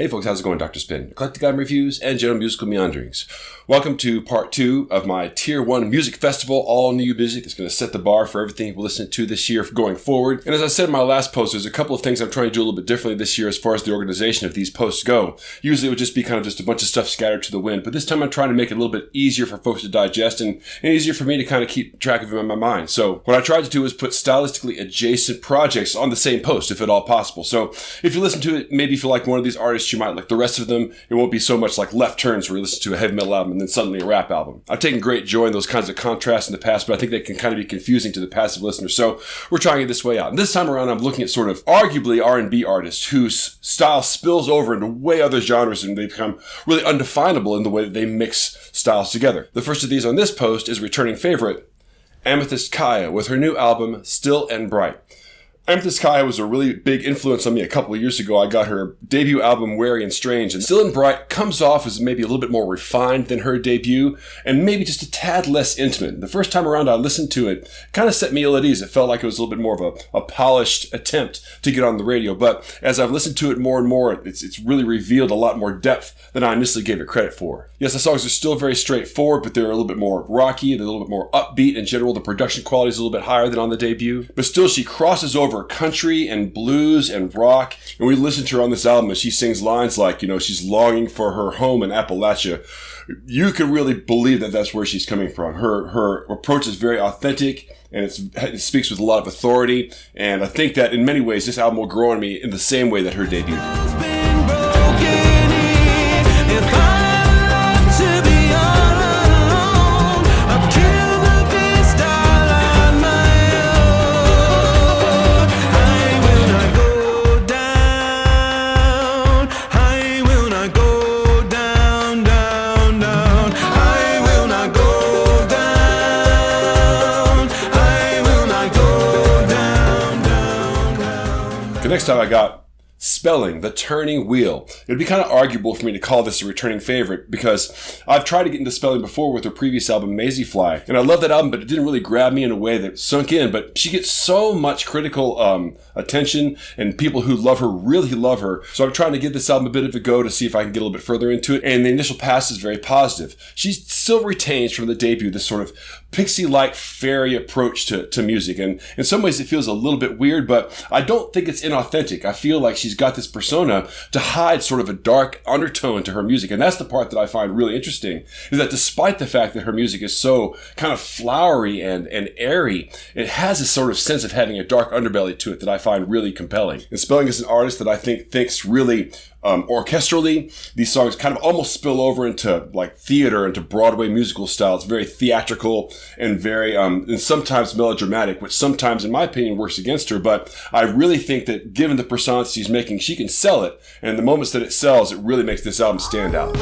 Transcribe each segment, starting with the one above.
Hey folks, how's it going? Dr. Spin, eclectic album reviews and general musical meanderings. Welcome to part 2 of my Tier 1 Music Festival, all new music that's going to set the bar for everything we'll listen to this year going forward. And as I said in my last post, there's a couple of things I'm trying to do a little bit differently this year as far as the organization of these posts go. Usually it would just be kind of just a bunch of stuff scattered to the wind, but this time I'm trying to make it a little bit easier for folks to digest and easier for me to kind of keep track of it in my mind. So what I tried to do is put stylistically adjacent projects on the same post, if at all possible. So if you listen to it, maybe if you like one of these artists, you might like the rest of them. It won't be so much like left turns where you listen to a heavy metal album and then suddenly a rap album. I've taken great joy in those kinds of contrasts in the past, but I think they can kind of be confusing to the passive listener. So we're trying it this way out. And this time around, I'm looking at sort of arguably R&B artists whose style spills over into way other genres and they become really undefinable in the way that they mix styles together. The first of these on this post is returning favorite, Amythyst Kiah, with her new album, Still and Bright. Amythyst Kiah was a really big influence on me a couple of years ago. I got her debut album, Wary and Strange, and Still and Bright comes off as maybe a little bit more refined than her debut, and maybe just a tad less intimate. The first time around I listened to it, kind of set me ill at ease. It felt like it was a little bit more of a polished attempt to get on the radio, but as I've listened to it more and more, it's really revealed a lot more depth than I initially gave it credit for. Yes, the songs are still very straightforward, but they're a little bit more rocky, they're a little bit more upbeat. In general, the production quality is a little bit higher than on the debut, but still she crosses over country and blues and rock, and we listen to her on this album and she sings lines like, she's longing for her home in Appalachia. You can really believe that that's where she's coming from. Her approach is very authentic and it speaks with a lot of authority, and I think that in many ways this album will grow on me in the same way that her debut did. Next time I got Spelling, The Turning Wheel. It would be kind of arguable for me to call this a returning favorite because I've tried to get into Spelling before with her previous album, Maisie Fly, and I love that album, but it didn't really grab me in a way that sunk in. But she gets so much critical attention, and people who love her really love her. So I'm trying to give this album a bit of a go to see if I can get a little bit further into it, and the initial pass is very positive. She still retains from the debut this sort of pixie-like fairy approach to music, and in some ways it feels a little bit weird, but I don't think it's inauthentic. I feel like she's got this persona to hide sort of a dark undertone to her music, and that's the part that I find really interesting, is that despite the fact that her music is so kind of flowery and airy, it has this sort of sense of having a dark underbelly to it that I find really compelling. And Spelling is an artist that I think thinks really orchestrally. These songs kind of almost spill over into like theater, into Broadway musical style. It's very theatrical and very and sometimes melodramatic, which sometimes in my opinion works against her, but I really think that given the persona she's making, she can sell it, and the moments that it sells, it really makes this album stand out.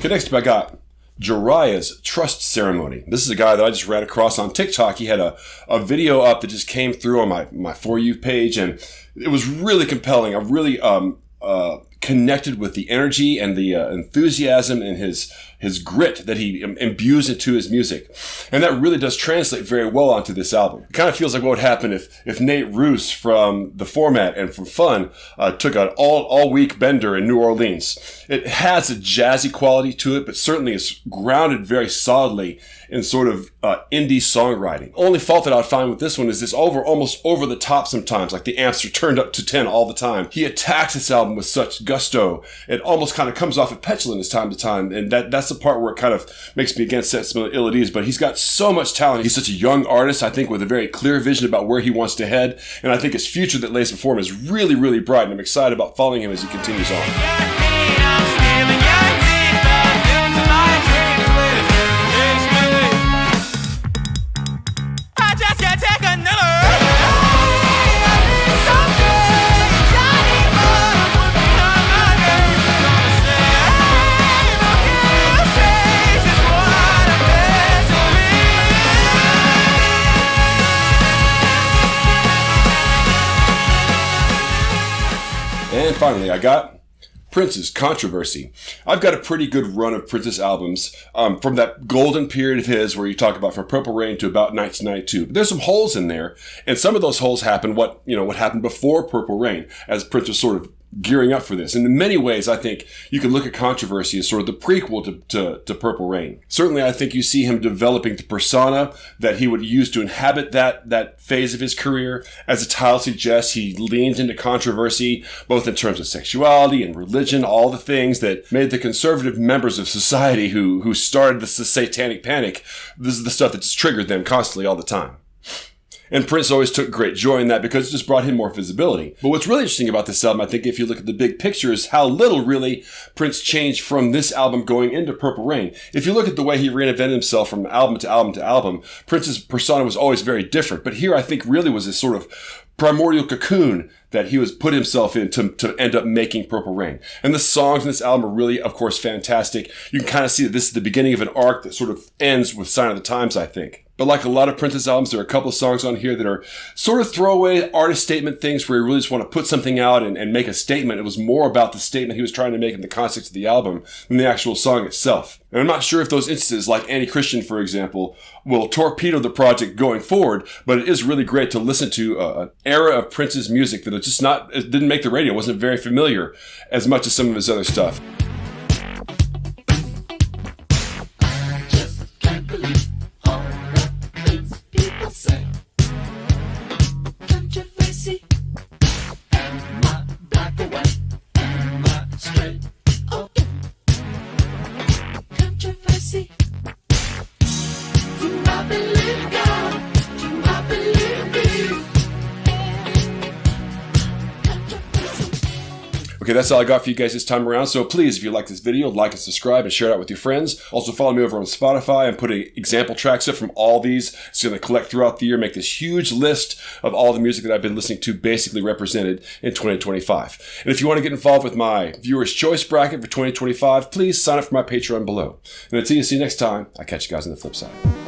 Next up I got Jhariah's Trust Ceremony. This is a guy that I just ran across on TikTok. He had a video up that just came through on my For You page, and it was really compelling. I really connected with the energy and the enthusiasm and his grit that he imbues into his music. And that really does translate very well onto this album. It kind of feels like what would happen if Nate Roos from The Format and from Fun took an all-week bender in New Orleans. It has a jazzy quality to it, but certainly is grounded very solidly in sort of indie songwriting. Only fault that I find with this one is this almost over the top sometimes, like the amps are turned up to 10 all the time. He attacks this album with such gusto. It almost kind of comes off as petulant as time to time, and that's the part where it kind of makes me again set some ill at ease. But he's got so much talent. He's such a young artist, I think, with a very clear vision about where he wants to head, and I think his future that lays before him is really, really bright, and I'm excited about following him as he continues on. And finally, I got Prince's Controversy. I've got a pretty good run of Prince's albums from that golden period of his where you talk about from Purple Rain to about 1992. But there's some holes in there, and some of those holes happened what happened before Purple Rain, as Prince was sort of gearing up for this. And in many ways, I think you can look at Controversy as sort of the prequel to Purple Rain. Certainly, I think you see him developing the persona that he would use to inhabit that phase of his career. As the title suggests, he leans into controversy, both in terms of sexuality and religion, all the things that made the conservative members of society who started the satanic panic. This is the stuff that just triggered them constantly all the time. And Prince always took great joy in that because it just brought him more visibility. But what's really interesting about this album, I think, if you look at the big picture, is how little really Prince changed from this album going into Purple Rain. If you look at the way he reinvented himself from album to album to album, Prince's persona was always very different. But here, I think, really was this sort of primordial cocoon that he was put himself in to end up making Purple Rain. And the songs in this album are really, of course, fantastic. You can kind of see that this is the beginning of an arc that sort of ends with Sign of the Times, I think. But like a lot of Prince's albums, there are a couple of songs on here that are sort of throwaway artist statement things where you really just want to put something out and make a statement. It was more about the statement he was trying to make in the context of the album than the actual song itself. And I'm not sure if those instances, like Anti-Christian, for example, will torpedo the project going forward, but it is really great to listen to an era of Prince's music that it didn't make the radio, wasn't very familiar as much as some of his other stuff. Okay, that's all I got for you guys this time around. So please, if you like this video, like and subscribe and share it out with your friends. Also follow me over on Spotify and put example tracks up from all these. It's going to collect throughout the year, make this huge list of all the music that I've been listening to basically represented in 2025. And if you want to get involved with my Viewer's Choice Bracket for 2025, please sign up for my Patreon below. And until you see you next time, I'll catch you guys on the flip side.